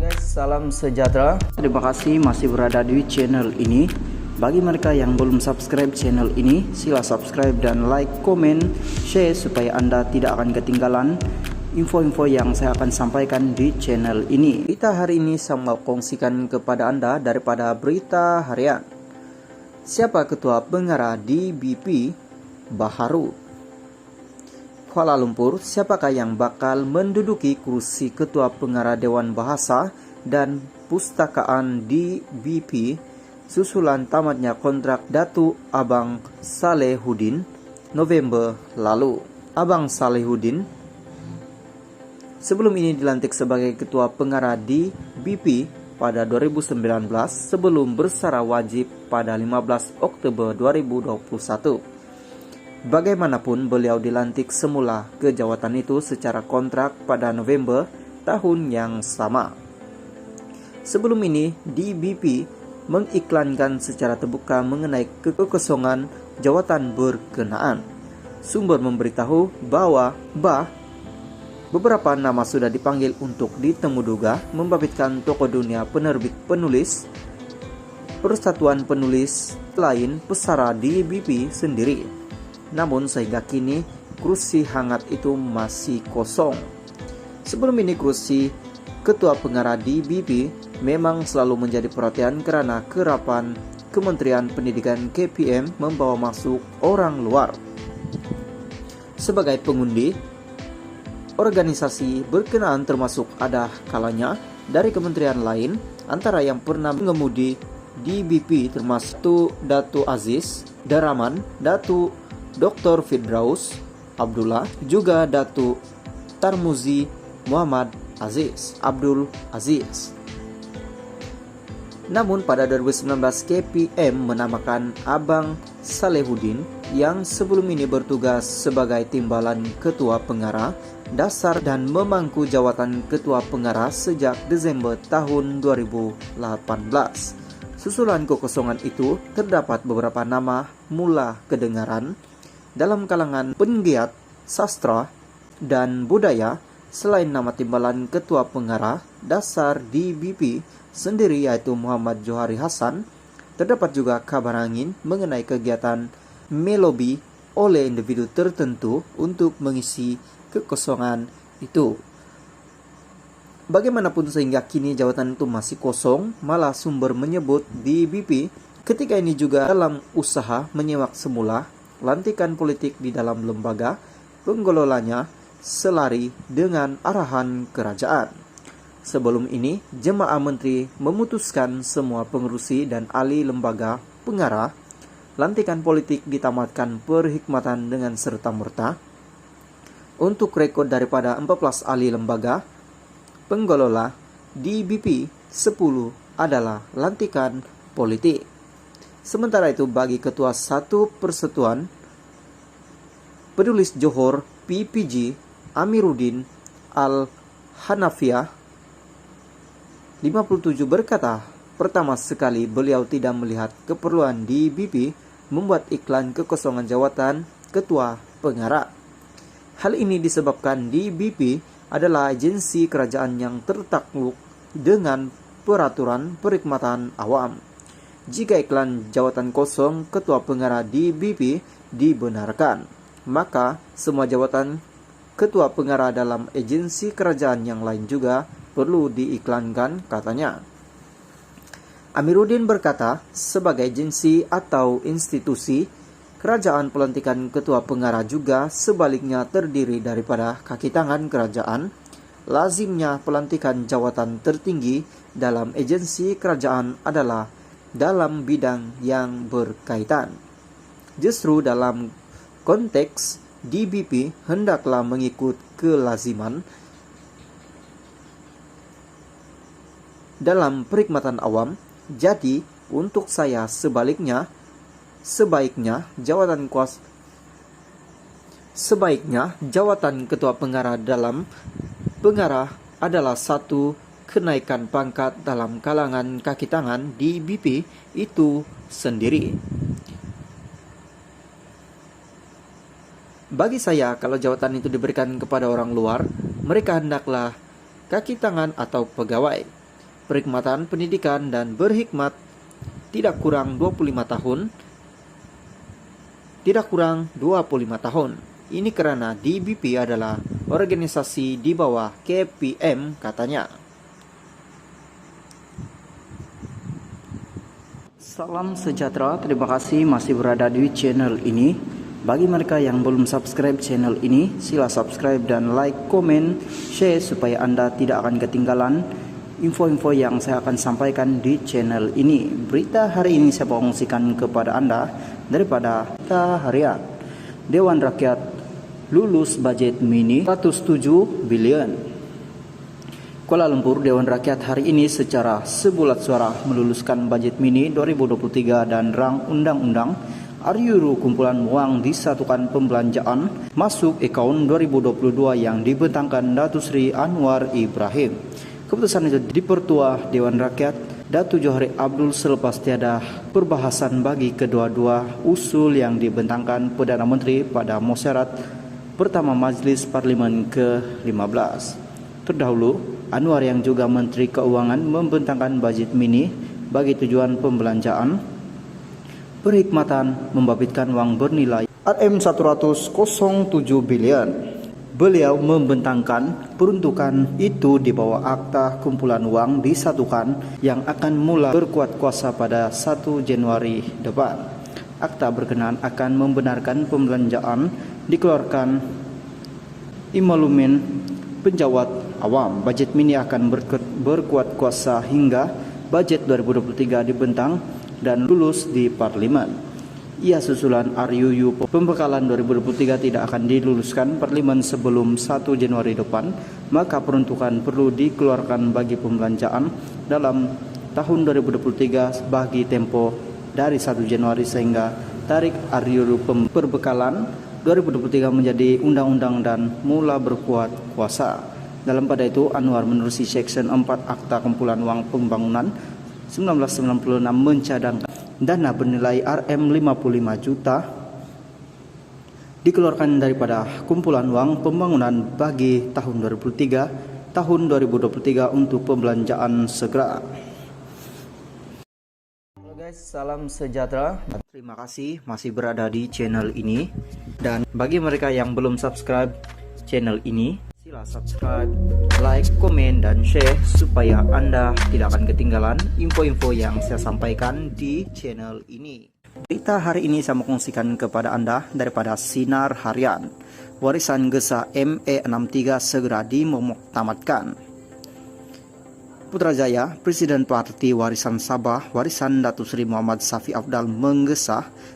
guys, salam sejahtera. Terima kasih masih berada di channel ini. Bagi mereka yang belum subscribe channel ini, sila subscribe dan like, komen, share supaya Anda tidak akan ketinggalan info-info yang saya akan sampaikan di channel ini. Berita hari ini saya mau kongsikan kepada Anda daripada berita harian. Siapa ketua pengarah di BP Baharu? Kuala Lumpur, siapakah yang bakal menduduki kursi ketua pengarah Dewan Bahasa dan Pustakaan di BP susulan tamatnya kontrak Datuk Abang Salehuddin November lalu. Abang Salehuddin sebelum ini dilantik sebagai ketua pengarah di BP pada 2019 sebelum bersara wajib pada 15 Oktober 2021. Bagaimanapun beliau dilantik semula ke jawatan itu secara kontrak pada November tahun yang sama. Sebelum ini, DBP mengiklankan secara terbuka mengenai kekosongan jawatan berkenaan. Sumber memberitahu bahwa beberapa nama sudah dipanggil untuk ditemuduga membabitkan tokoh dunia penerbit penulis, persatuan penulis lain pesara di BP sendiri. Namun sehingga kini kursi hangat itu masih kosong. Sebelum ini kursi ketua pengarah di BP memang selalu menjadi perhatian karena kerapan Kementerian Pendidikan KPM membawa masuk orang luar sebagai pengundi. Organisasi berkenaan termasuk ada kalanya dari kementerian lain, antara yang pernah mengemudi di BP termasuk Datuk Aziz Daraman, Datuk Dr. Firdaus Abdullah, juga Datuk Tarmuzi Muhammad Abdul Aziz. Namun pada 2019 KPM menamakan Abang Salehuddin yang sebelum ini bertugas sebagai timbalan ketua pengarah dasar dan memangku jawatan ketua pengarah sejak Desember tahun 2018. Susulan kekosongan itu terdapat beberapa nama mula kedengaran dalam kalangan penggiat sastra dan budaya. Selain nama timbalan ketua pengarah dasar di BP sendiri yaitu Muhammad Johari Hasan, terdapat juga kabar angin mengenai kegiatan melobi oleh individu tertentu untuk mengisi kekosongan itu. Bagaimanapun sehingga kini jawatan itu masih kosong, malah sumber menyebut di BP ketika ini juga dalam usaha menyemak semula lantikan politik di dalam lembaga pengelolanya selari dengan arahan kerajaan. Sebelum ini, jemaah menteri memutuskan semua pengurusi dan ahli lembaga pengarah lantikan politik ditamatkan perhikmatan dengan serta-merta. Untuk rekod daripada 14 ahli lembaga pengelola di BP, 10 adalah lantikan politik. Sementara itu bagi Ketua Satu Persatuan Penulis Johor PPG Amiruddin Al-Hanafiah 57 berkata, pertama sekali beliau tidak melihat keperluan di BP membuat iklan kekosongan jawatan ketua pengarah. Hal ini disebabkan di BP adalah agensi kerajaan yang tertakluk dengan peraturan perkhidmatan awam. Jika iklan jawatan kosong ketua pengarah di BP dibenarkan, maka semua jawatan ketua pengarah dalam agensi kerajaan yang lain juga perlu diiklankan, katanya. Amiruddin berkata, sebagai agensi atau institusi, kerajaan pelantikan ketua pengarah juga sebaliknya terdiri daripada kaki tangan kerajaan. Lazimnya pelantikan jawatan tertinggi dalam agensi kerajaan adalah dalam bidang yang berkaitan. Justru dalam konteks DBP hendaklah mengikut kelaziman dalam perkhidmatan awam. Jadi untuk saya sebaiknya jawatan ketua pengarah dalam pengarah adalah satu kenaikan pangkat dalam kalangan kaki tangan di BP itu sendiri. Bagi saya, kalau jawatan itu diberikan kepada orang luar, mereka hendaklah kaki tangan atau pegawai. perkhidmatan pendidikan dan berhikmat tidak kurang 25 tahun. Ini karena DBP adalah organisasi di bawah KPM katanya. Salam sejahtera, terima kasih masih berada di channel ini. Bagi mereka yang belum subscribe channel ini, sila subscribe dan like, komen, share supaya Anda tidak akan ketinggalan info-info yang saya akan sampaikan di channel ini. Berita hari ini saya kongsikan kepada Anda daripada Berita Harian. Dewan Rakyat lulus budget mini 107 bilion. Kuala Lumpur, Dewan Rakyat hari ini secara sebulat suara meluluskan budget mini 2023 dan rang undang-undang RUU kumpulan uang disatukan pembelanjaan masuk akaun 2022 yang dibentangkan Datuk Seri Anwar Ibrahim. Keputusan itu dipertua Dewan Rakyat Datuk Johari Abdul selepas tiada perbahasan bagi kedua-dua usul yang dibentangkan Perdana Menteri pada musyarat pertama Majlis Parlimen ke-15. Terdahulu, Anwar yang juga Menteri Keuangan membentangkan budget mini bagi tujuan pembelanjaan perkhidmatan membabitkan wang bernilai RM107 bilion. Beliau membentangkan peruntukan itu di bawah akta kumpulan uang disatukan yang akan mula berkuat kuasa pada 1 Januari depan. Akta berkenaan akan membenarkan pembelanjaan dikeluarkan imalumen penjawat awam. Budget mini akan berkuat kuasa hingga budget 2023 dibentang dan lulus di Parlimen. Ia susulan RUU pembekalan 2023 tidak akan diluluskan Parlimen sebelum 1 Januari depan, maka peruntukan perlu dikeluarkan bagi pembelanjaan dalam tahun 2023 bagi tempo dari 1 Januari sehingga tarik RUU perbekalan 2023 menjadi undang-undang dan mula berkuat kuasa. Dalam pada itu, Anwar menerusi Section 4 Akta Kumpulan Uang Pembangunan 1996 mencadangkan dana bernilai RM55 juta dikeluarkan daripada kumpulan uang pembangunan bagi tahun 2023 untuk pembelanjaan segera. Halo guys, salam sejahtera. Terima kasih masih berada di channel ini. Dan bagi mereka yang belum subscribe channel ini, sila subscribe, like, komen, dan share supaya Anda tidak akan ketinggalan info-info yang saya sampaikan di channel ini. Berita hari ini saya mau kongsikan kepada Anda daripada Sinar Harian. Warisan Gesah ME63 segera dimuktamadkan. Putrajaya, Presiden Parti Warisan Sabah, Warisan Datuk Seri Muhammad Safi Afdal menggesah